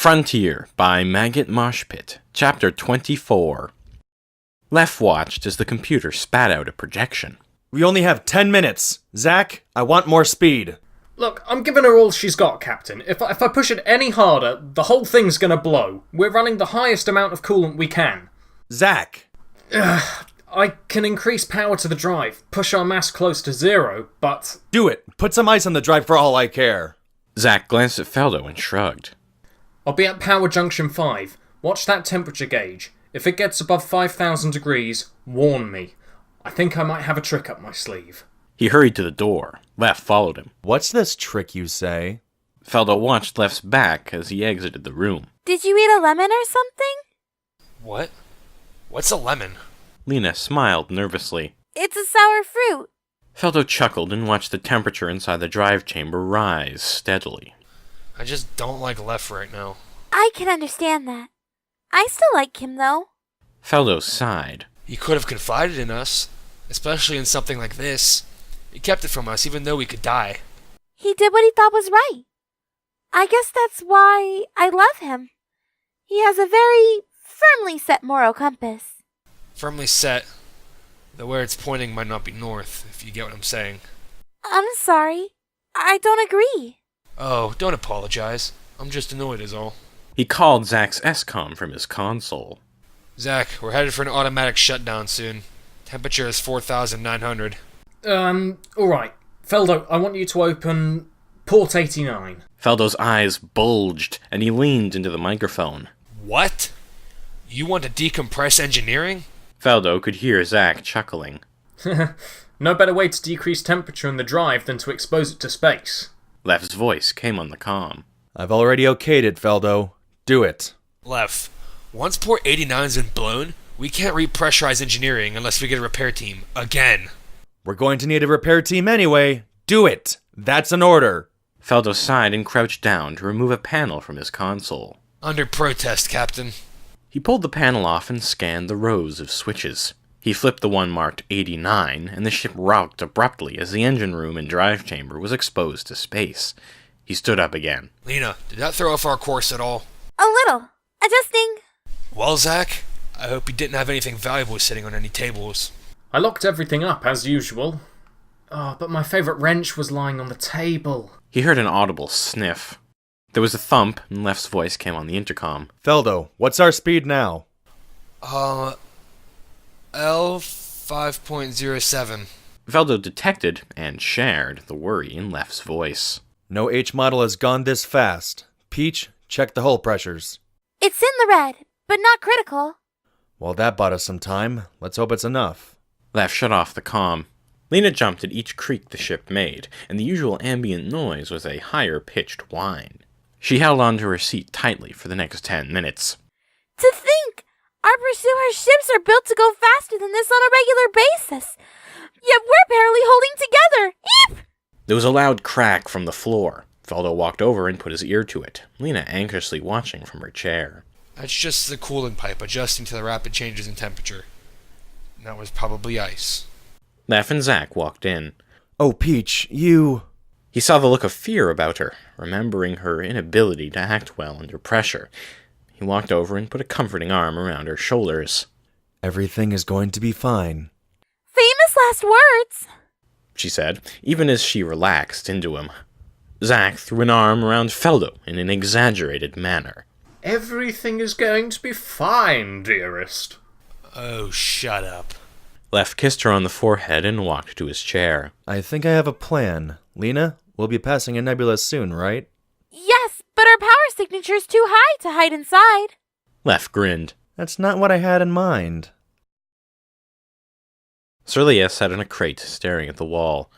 Frontier by Maggot Moshpit, Chapter 24. Lef watched as the computer spat out a projection. We only have 10 minutes. Zach, I want more speed. Look, I'm giving her all she's got, Captain. If I push it any harder, the whole thing's gonna blow. We're running the highest amount of coolant we can. Zach! I can increase power to the drive, push our mass close to zero, but... Do it. Put some ice on the drive for all I care. Zach glanced at Feldo and shrugged. I'll be at power junction 5. Watch that temperature gauge. If it gets above 5,000 degrees, warn me. I think I might have a trick up my sleeve. He hurried to the door. Lef followed him. What's this trick you say? Feldo watched Lef's back as he exited the room. Did you eat a lemon or something? What? What's a lemon? Lena smiled nervously. It's a sour fruit. Feldo chuckled and watched the temperature inside the drive chamber rise steadily. I just don't like Lef right now. I can understand that. I still like him, though. Feldo sighed. He could have confided in us, especially in something like this. He kept it from us even though we could die. He did what he thought was right. I guess that's why I love him. He has a very firmly set moral compass. Firmly set, though where it's pointing might not be north, if you get what I'm saying. I'm sorry. I don't agree. Oh, don't apologize. I'm just annoyed is all. He called Zach's SCOM from his console. Zach, we're headed for an automatic shutdown soon. Temperature is 4,900. Alright. Feldo, I want you to open port 89. Feldo's eyes bulged, and he leaned into the microphone. What? You want to decompress engineering? Feldo could hear Zach chuckling. No better way to decrease temperature in the drive than to expose it to space. Lef's voice came on the comm. I've already okayed it, Feldo. Do it. Lef, once port 89's been blown, we can't repressurize engineering unless we get a repair team. Again. We're going to need a repair team anyway. Do it. That's an order. Feldo sighed and crouched down to remove a panel from his console. Under protest, Captain. He pulled the panel off and scanned the rows of switches. He flipped the one marked 89, and the ship rocked abruptly as the engine room and drive chamber was exposed to space. He stood up again. Lena, did that throw off our course at all? A little. Adjusting. Well, Zach, I hope you didn't have anything valuable sitting on any tables. I locked everything up as usual. But my favourite wrench was lying on the table. He heard an audible sniff. There was a thump, and Lef's voice came on the intercom. Feldo, what's our speed now? L 5.07. Feldo detected, and shared, the worry in Lef's voice. No H model has gone this fast. Peach, check the hull pressures. It's in the red, but not critical. Well, that bought us some time. Let's hope it's enough. Lef shut off the comm. Lena jumped at each creak the ship made, and the usual ambient noise was a higher-pitched whine. She held onto her seat tightly for the next 10 minutes. To think! Our pursuer ships are built to go faster than this on a regular basis. Yet we're barely holding together. Eep! There was a loud crack from the floor. Feldo walked over and put his ear to it, Lena anxiously watching from her chair. That's just the cooling pipe adjusting to the rapid changes in temperature. That was probably ice. Lef and Zach walked in. Oh, Peach, you... He saw the look of fear about her, remembering her inability to act well under pressure. He walked over and put a comforting arm around her shoulders. Everything is going to be fine. Famous last words, she said, even as she relaxed into him. Zach threw an arm around Feldo in an exaggerated manner. Everything is going to be fine, dearest. Oh, shut up. Lef kissed her on the forehead and walked to his chair. I think I have a plan. Lena, we'll be passing a nebula soon, right? Yes, but our power signature's too high to hide inside. Lef grinned. That's not what I had in mind. Sirlia sat in a crate, staring at the wall.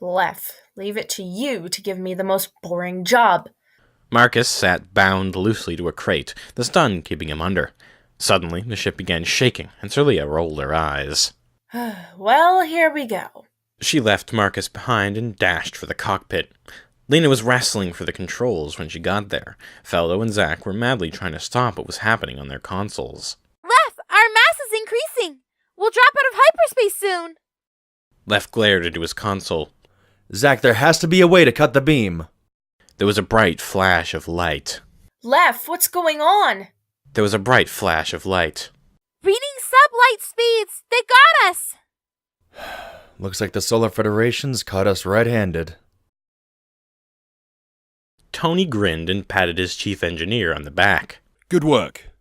Lef, leave it to you to give me the most boring job. Marcus sat bound loosely to a crate, the stun keeping him under. Suddenly, the ship began shaking, and Sirlia rolled her eyes. Well, here we go. She left Marcus behind and dashed for the cockpit. Lena was wrestling for the controls when she got there. Feldo and Zach were madly trying to stop what was happening on their consoles. Lef, our mass is increasing. We'll drop out of hyperspace soon. Lef glared into his console. Zach, there has to be a way to cut the beam. There was a bright flash of light. Lef, what's going on? There was a bright flash of light. Reading sublight speeds! They got us! Looks like the Solar Federation's caught us red-handed. Tony grinned and patted his chief engineer on the back. Good work.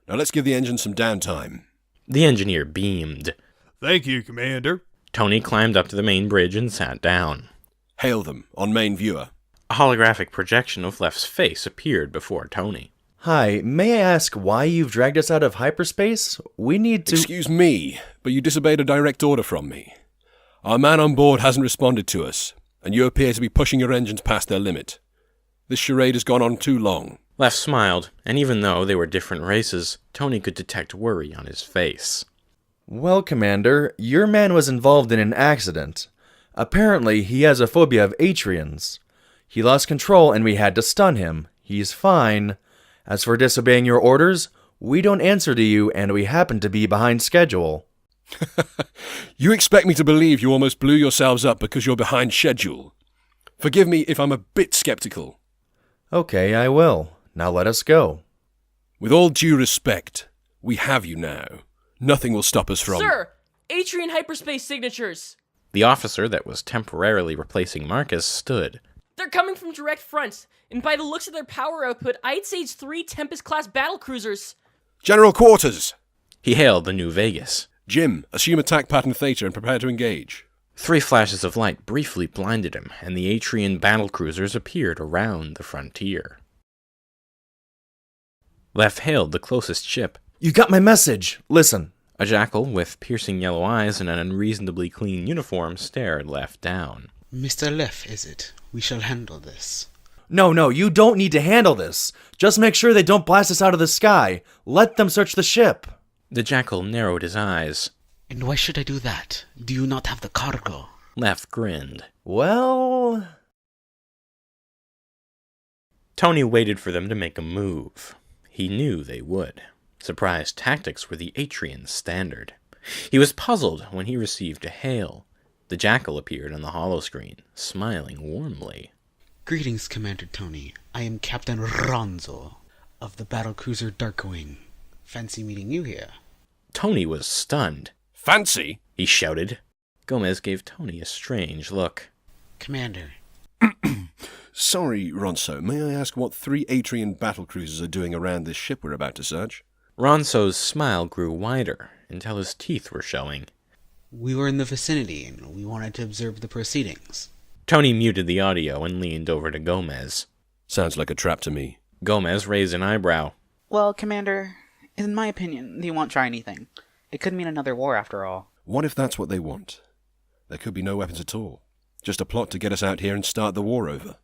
Now let's give the engine some downtime. The engineer beamed. Thank you, Commander. Tony climbed up to the main bridge and sat down. Hail them on main viewer. A holographic projection of Lef's face appeared before Tony. Hi, may I ask why you've dragged us out of hyperspace? We need to... Excuse me, but you disobeyed a direct order from me. Our man on board hasn't responded to us, and you appear to be pushing your engines past their limit. This charade has gone on too long. Lef smiled, and even though they were different races, Tony could detect worry on his face. Well, Commander, your man was involved in an accident. Apparently, he has a phobia of Atrians. He lost control and we had to stun him. He's fine. As for disobeying your orders, we don't answer to you and we happen to be behind schedule. You expect me to believe you almost blew yourselves up because you're behind schedule. Forgive me if I'm a bit skeptical. Okay, I will. Now let us go. With all due respect, we have you now. Nothing will stop us from... Sir! Atrian hyperspace signatures! The officer that was temporarily replacing Marcus stood. They're coming from direct front, and by the looks of their power output, I'd say it's 3 Tempest-class battlecruisers. General quarters! He hailed the New Vegas. Jim, assume attack pattern theta and prepare to engage. 3 flashes of light briefly blinded him, and the Atrian battlecruisers appeared around the frontier. Lef hailed the closest ship. You got my message. Listen. A jackal with piercing yellow eyes and an unreasonably clean uniform stared Lef down. Mr. Lef, is it? We shall handle this. No, you don't need to handle this. Just make sure they don't blast us out of the sky. Let them search the ship. The jackal narrowed his eyes. And why should I do that? Do you not have the cargo? Lef grinned. Well... Tony waited for them to make a move. He knew they would. Surprise tactics were the Atrian standard. He was puzzled when he received a hail. The jackal appeared on the holoscreen, smiling warmly. Greetings, Commander Tony. I am Captain Ronzo of the battlecruiser Darkwing. Fancy meeting you here. Tony was stunned. Fancy? He shouted. Gomez gave Tony a strange look. Commander. Sorry, Ronso, may I ask what 3 Atrian battlecruisers are doing around this ship we're about to search? Ronso's smile grew wider until his teeth were showing. We were in the vicinity and we wanted to observe the proceedings. Tony muted the audio and leaned over to Gomez. Sounds like a trap to me. Gomez raised an eyebrow. Well, Commander, in my opinion, they won't try anything. It could mean another war after all. What if that's what they want? There could be no weapons at all. Just a plot to get us out here and start the war over.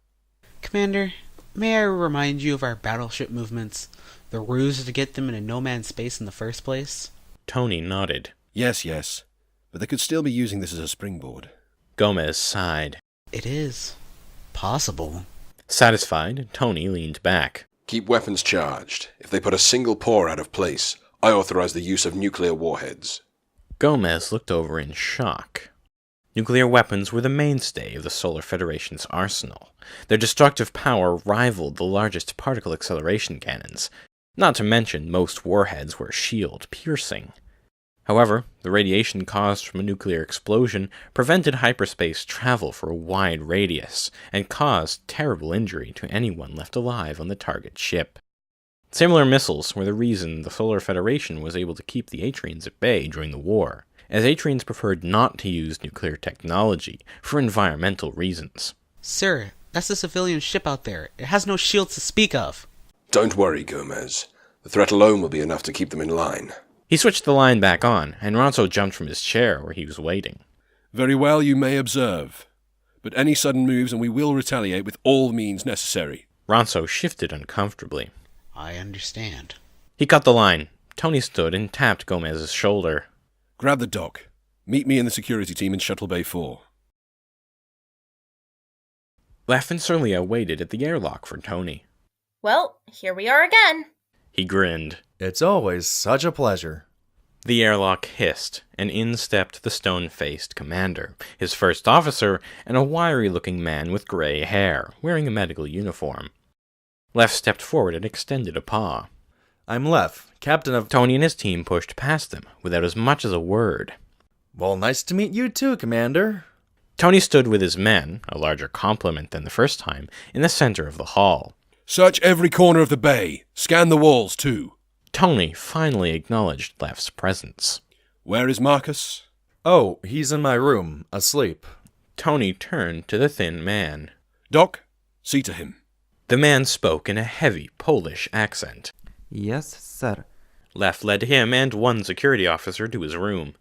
Commander, may I remind you of our battleship movements? The ruse to get them into no-man's space in the first place? Tony nodded. Yes. But they could still be using this as a springboard. Gomez sighed. It is possible. Satisfied, Tony leaned back. Keep weapons charged. If they put a single pore out of place, I authorize the use of nuclear warheads. Gomez looked over in shock. Nuclear weapons were the mainstay of the Solar Federation's arsenal. Their destructive power rivaled the largest particle acceleration cannons. Not to mention, most warheads were shield-piercing. However, the radiation caused from a nuclear explosion prevented hyperspace travel for a wide radius, and caused terrible injury to anyone left alive on the target ship. Similar missiles were the reason the Solar Federation was able to keep the Atrians at bay during the war, as Atrians preferred not to use nuclear technology for environmental reasons. Sir, that's a civilian ship out there. It has no shields to speak of. Don't worry, Gomez. The threat alone will be enough to keep them in line. He switched the line back on, and Ronso jumped from his chair where he was waiting. Very well, you may observe. But any sudden moves and we will retaliate with all means necessary. Ronso shifted uncomfortably. I understand. He cut the line. Tony stood and tapped Gomez's shoulder. Grab the dock. Meet me and the security team in Shuttle Bay 4. Lef and Serlia waited at the airlock for Tony. Well, here we are again. He grinned. It's always such a pleasure. The airlock hissed, and in stepped the stone-faced commander, his first officer, and a wiry-looking man with gray hair, wearing a medical uniform. Lef stepped forward and extended a paw. I'm Lef, captain of... Tony and his team pushed past them, without as much as a word. Well, nice to meet you too, Commander. Tony stood with his men, a larger complement than the first time, in the center of the hall. Search every corner of the bay. Scan the walls, too. Tony finally acknowledged Lef's presence. Where is Marcus? Oh, he's in my room, asleep. Tony turned to the thin man. Doc, see to him. The man spoke in a heavy Polish accent. Yes, sir. Lef led him and one security officer to his room.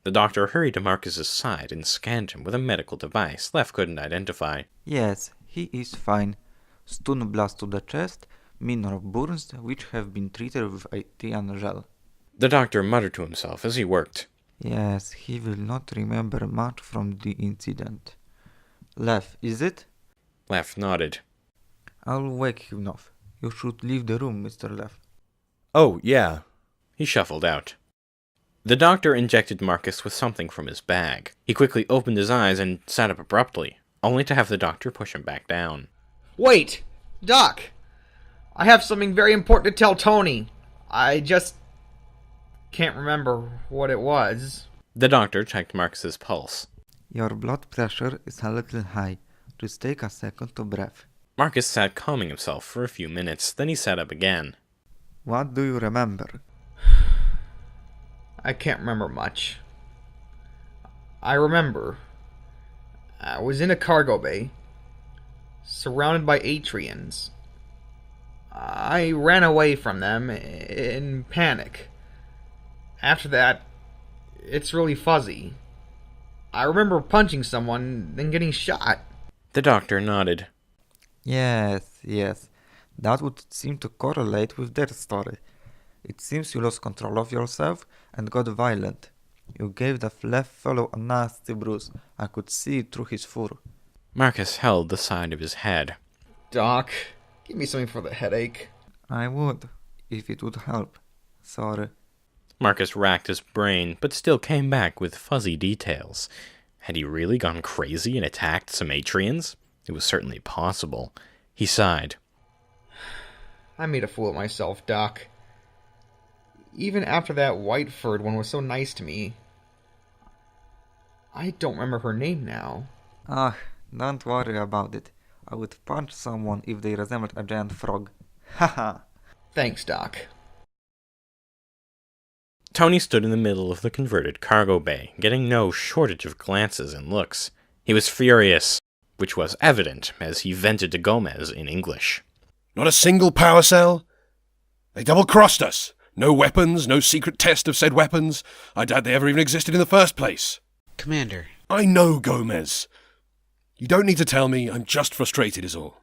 The doctor hurried to Marcus's side and scanned him with a medical device Lef couldn't identify. Yes, he is fine. Stun blast to the chest, minor burns which have been treated with Itian gel. The doctor muttered to himself as he worked. Yes, he will not remember much from the incident. Lef, is it? Lef nodded. I'll wake him up. You should leave the room, Mr. Lef. Oh, yeah. He shuffled out. The doctor injected Marcus with something from his bag. He quickly opened his eyes and sat up abruptly, only to have the doctor push him back down. Wait! Doc! I have something very important to tell Tony. I just can't remember what it was. The doctor checked Marcus's pulse. Your blood pressure is a little high. Just take a second to breathe. Marcus sat calming himself for a few minutes, then he sat up again. What do you remember? I can't remember much. I remember I was in a cargo bay, surrounded by Atrians. I ran away from them in panic. After that, it's really fuzzy. I remember punching someone, then getting shot. The doctor nodded. Yes. That would seem to correlate with their story. It seems you lost control of yourself and got violent. You gave the left fellow a nasty bruise. I could see it through his fur. Marcus held the side of his head. Doc, give me something for the headache. I would, if it would help. Sorry. Marcus racked his brain, but still came back with fuzzy details. Had he really gone crazy and attacked some Atrians? It was certainly possible. He sighed. I made a fool of myself, Doc. Even after that white-furred one was so nice to me. I don't remember her name now. Don't worry about it. I would punch someone if they resembled a giant frog. Haha. Thanks, Doc. Tony stood in the middle of the converted cargo bay, getting no shortage of glances and looks. He was furious, which was evident as he vented to Gomez in English. Not a single power cell? They double-crossed us. No weapons, no secret test of said weapons. I doubt they ever even existed in the first place. Commander. I know, Gomez. You don't need to tell me. I'm just frustrated is all.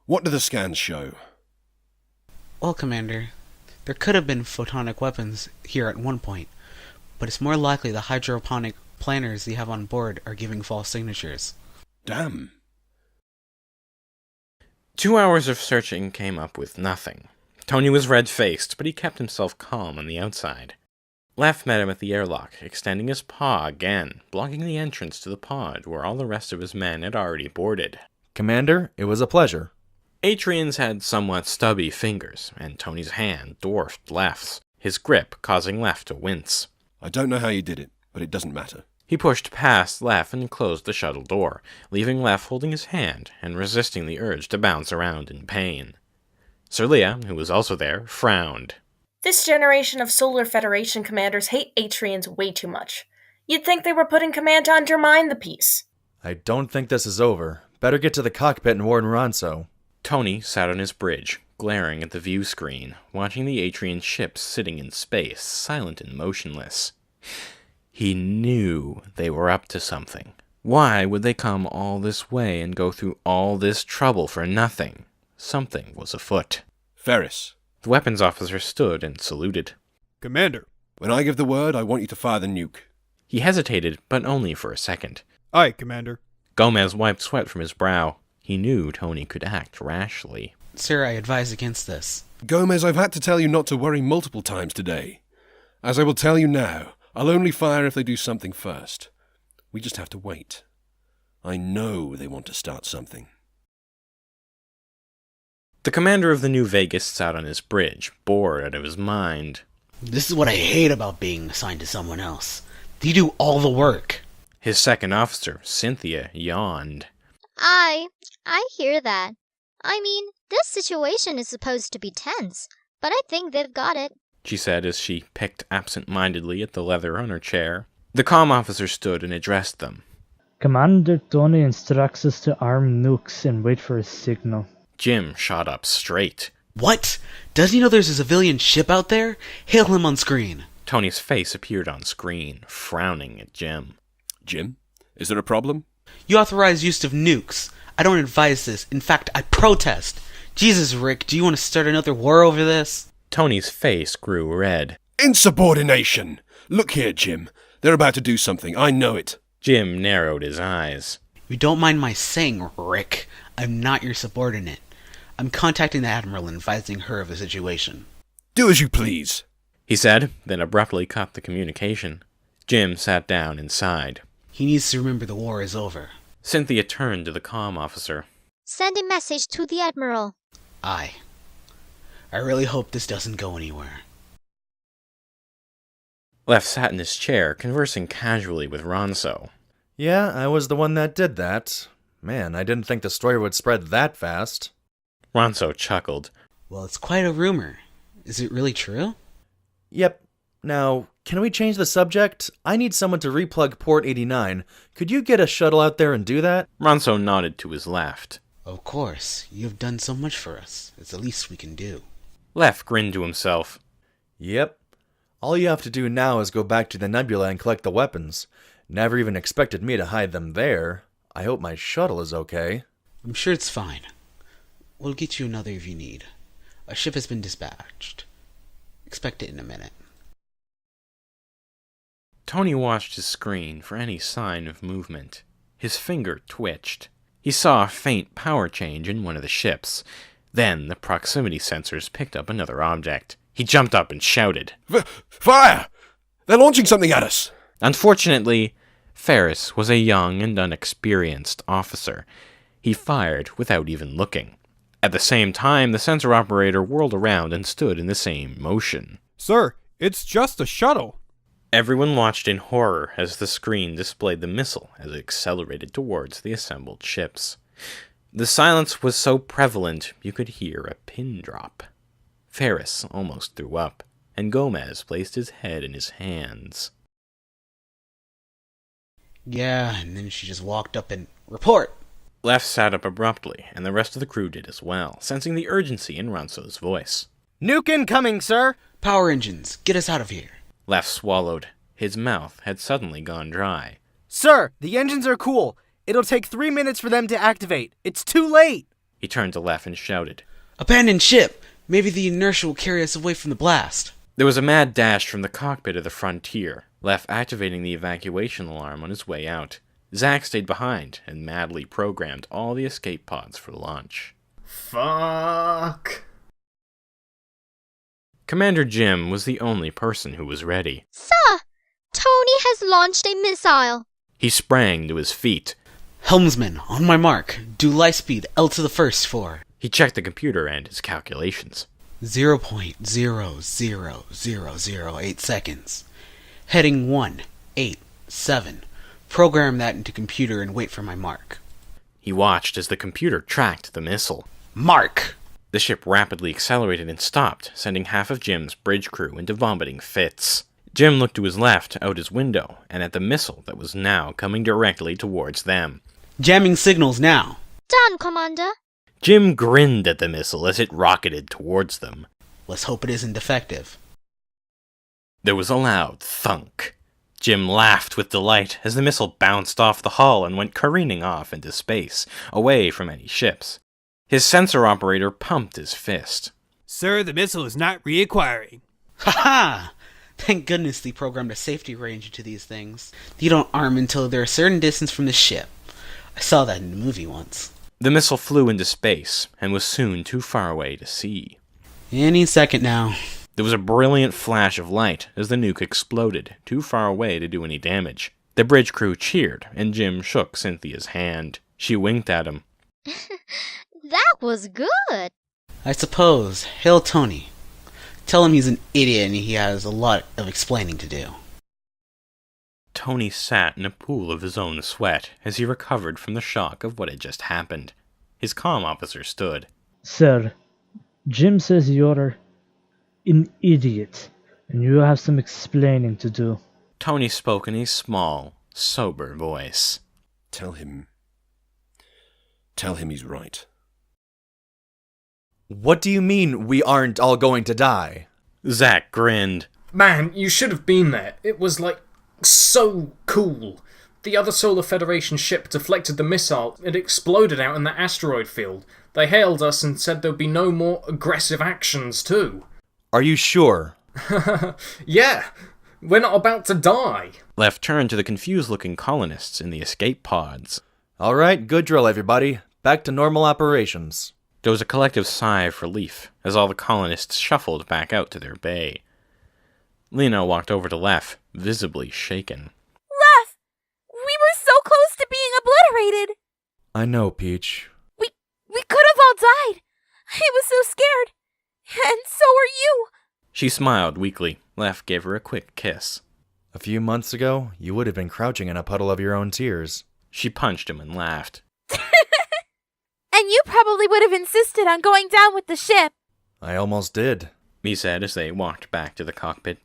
What do the scans show? Well, Commander, there could have been photonic weapons here at one point, but it's more likely the hydroponic planners you have on board are giving false signatures. Damn. 2 hours of searching came up with nothing. Tony was red-faced, but he kept himself calm on the outside. Lef met him at the airlock, extending his paw again, blocking the entrance to the pod where all the rest of his men had already boarded. Commander, it was a pleasure. Atrians had somewhat stubby fingers, and Tony's hand dwarfed Lef's, his grip causing Lef to wince. I don't know how you did it, but it doesn't matter. He pushed past Lef and closed the shuttle door, leaving Lef holding his hand and resisting the urge to bounce around in pain. Sir Leah, who was also there, frowned. This generation of Solar Federation commanders hate Atrians way too much. You'd think they were put in command to undermine the peace. I don't think this is over. Better get to the cockpit and warn Ronso. Tony sat on his bridge, glaring at the view screen, watching the Atrian ships sitting in space, silent and motionless. He knew they were up to something. Why would they come all this way and go through all this trouble for nothing? Something was afoot. Ferris. The weapons officer stood and saluted. Commander. When I give the word, I want you to fire the nuke. He hesitated, but only for a second. Aye, Commander. Gomez wiped sweat from his brow. He knew Tony could act rashly. Sir, I advise against this. Gomez, I've had to tell you not to worry multiple times today. As I will tell you now, I'll only fire if they do something first. We just have to wait. I know they want to start something. The commander of the New Vegas sat on his bridge, bored out of his mind. This is what I hate about being assigned to someone else. You do all the work. His second officer, Cynthia, yawned. I hear that. I mean, this situation is supposed to be tense, but I think they've got it, she said as she picked absent-mindedly at the leather on her chair. The comm officer stood and addressed them. Commander Tony instructs us to arm nukes and wait for a signal. Jim shot up straight. What? Doesn't he know there's a civilian ship out there? Hail him on screen. Tony's face appeared on screen, frowning at Jim. Jim, is there a problem? You authorize use of nukes. I don't advise this. In fact, I protest. Jesus, Rick, do you want to start another war over this? Tony's face grew red. Insubordination! Look here, Jim. They're about to do something. I know it. Jim narrowed his eyes. You don't mind my saying, Rick, I'm not your subordinate. I'm contacting the Admiral and advising her of the situation. Do as you please, he said, then abruptly cut the communication. Jim sat down and sighed. He needs to remember the war is over. Cynthia turned to the comm officer. Send a message to the Admiral. Aye. I really hope this doesn't go anywhere. Lef sat in his chair, conversing casually with Ronso. Yeah, I was the one that did that. Man, I didn't think the story would spread that fast. Ronso chuckled. Well, it's quite a rumor. Is it really true? Yep. Now, can we change the subject? I need someone to replug port 89. Could you get a shuttle out there and do that? Ronso nodded to his left. Of course. You've done so much for us. It's the least we can do. Lef grinned to himself. Yep. All you have to do now is go back to the nebula and collect the weapons. Never even expected me to hide them there. I hope my shuttle is okay. I'm sure it's fine. We'll get you another if you need. A ship has been dispatched. Expect it in a minute. Tony watched his screen for any sign of movement. His finger twitched. He saw a faint power change in one of the ships. Then the proximity sensors picked up another object. He jumped up and shouted. Fire! They're launching something at us! Unfortunately, Ferris was a young and unexperienced officer. He fired without even looking. At the same time, the sensor operator whirled around and stood in the same motion. Sir, it's just a shuttle. Everyone watched in horror as the screen displayed the missile as it accelerated towards the assembled ships. The silence was so prevalent you could hear a pin drop. Ferris almost threw up, and Gomez placed his head in his hands. Yeah, and then she just walked up and... Report! Lef sat up abruptly, and the rest of the crew did as well, sensing the urgency in Ronso's voice. Nuke incoming, sir! Power engines, get us out of here. Lef swallowed. His mouth had suddenly gone dry. Sir, the engines are cool. It'll take 3 minutes for them to activate. It's too late! He turned to Lef and shouted. Abandoned ship! Maybe the inertia will carry us away from the blast. There was a mad dash from the cockpit of the Frontier, Lef activating the evacuation alarm on his way out. Zack stayed behind and madly programmed all the escape pods for launch. Fuck. Commander Jim was the only person who was ready. Sir, Tony has launched a missile. He sprang to his feet. Helmsman, on my mark. Do light speed L to the first for... He checked the computer and his calculations. 0.00008 seconds. Heading 187. Program that into computer and wait for my mark. He watched as the computer tracked the missile. Mark! The ship rapidly accelerated and stopped, sending half of Jim's bridge crew into vomiting fits. Jim looked to his left, out his window, and at the missile that was now coming directly towards them. Jamming signals now. Done, Commander. Jim grinned at the missile as it rocketed towards them. Let's hope it isn't defective. There was a loud thunk. Jim laughed with delight as the missile bounced off the hull and went careening off into space, away from any ships. His sensor operator pumped his fist. Sir, the missile is not reacquiring. Ha-ha! Thank goodness they programmed a safety range into these things. You don't arm until they're a certain distance from the ship. I saw that in a movie once. The missile flew into space and was soon too far away to see. Any second now. There was a brilliant flash of light as the nuke exploded, too far away to do any damage. The bridge crew cheered, and Jim shook Cynthia's hand. She winked at him. That was good. I suppose. Hail Tony. Tell him he's an idiot and he has a lot of explaining to do. Tony sat in a pool of his own sweat as he recovered from the shock of what had just happened. His comm officer stood. Sir, Jim says you're an idiot, and you have some explaining to do. Tony spoke in a small, sober voice. Tell him he's right. What do you mean we aren't all going to die? Zack grinned. Man, you should have been there. It was, so cool. The other Solar Federation ship deflected the missile. It exploded out in the asteroid field. They hailed us and said there'd be no more aggressive actions, too. Are you sure? Yeah, we're not about to die. Left turned to the confused-looking colonists in the escape pods. All right, good drill, everybody. Back to normal operations. There was a collective sigh of relief as all the colonists shuffled back out to their bay. Lena walked over to Lef, visibly shaken. Lef! We were so close to being obliterated! I know, Peach. We could have all died! I was so scared! And so are you! She smiled weakly. Lef gave her a quick kiss. A few months ago, you would have been crouching in a puddle of your own tears. She punched him and laughed. And you probably would have insisted on going down with the ship. I almost did, he said as they walked back to the cockpit.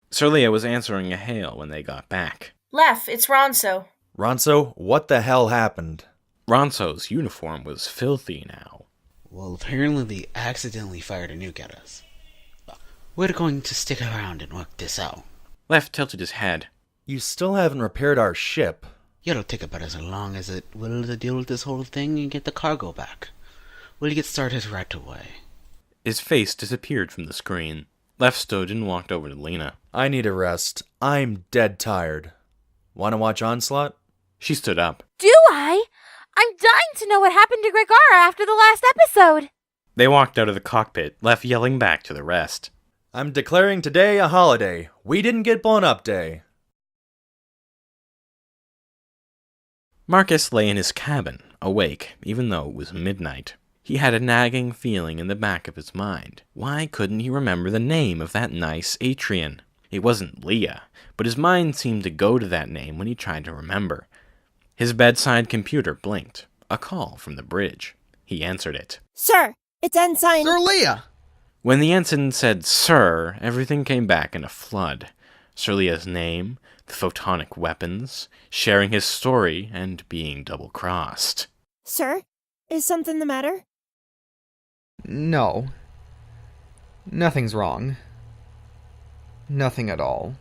Sir Leia was answering a hail when they got back. Lef, it's Ronso. Ronso, what the hell happened? Ronso's uniform was filthy now. Well, apparently they accidentally fired a nuke at us. We're going to stick around and work this out. Lef tilted his head. You still haven't repaired our ship. It'll take about as long as it will to deal with this whole thing and get the cargo back. We'll get started right away. His face disappeared from the screen. Lef stood and walked over to Lena. I need a rest. I'm dead tired. Want to watch Onslaught? She stood up. Do I? I'm dying to know what happened to Gregara after the last episode. They walked out of the cockpit, Lef yelling back to the rest. I'm declaring today a holiday. We didn't get blown up day. Marcus lay in his cabin, awake, even though it was midnight. He had a nagging feeling in the back of his mind. Why couldn't he remember the name of that nice Atrian? It wasn't Leah, but his mind seemed to go to that name when he tried to remember. His bedside computer blinked. A call from the bridge. He answered it. Sir, it's Ensign... Sir Leah! When the ensign said Sir, everything came back in a flood. Sir Leah's name, the photonic weapons, sharing his story, and being double-crossed. Sir, is something the matter? No. Nothing's wrong. Nothing at all.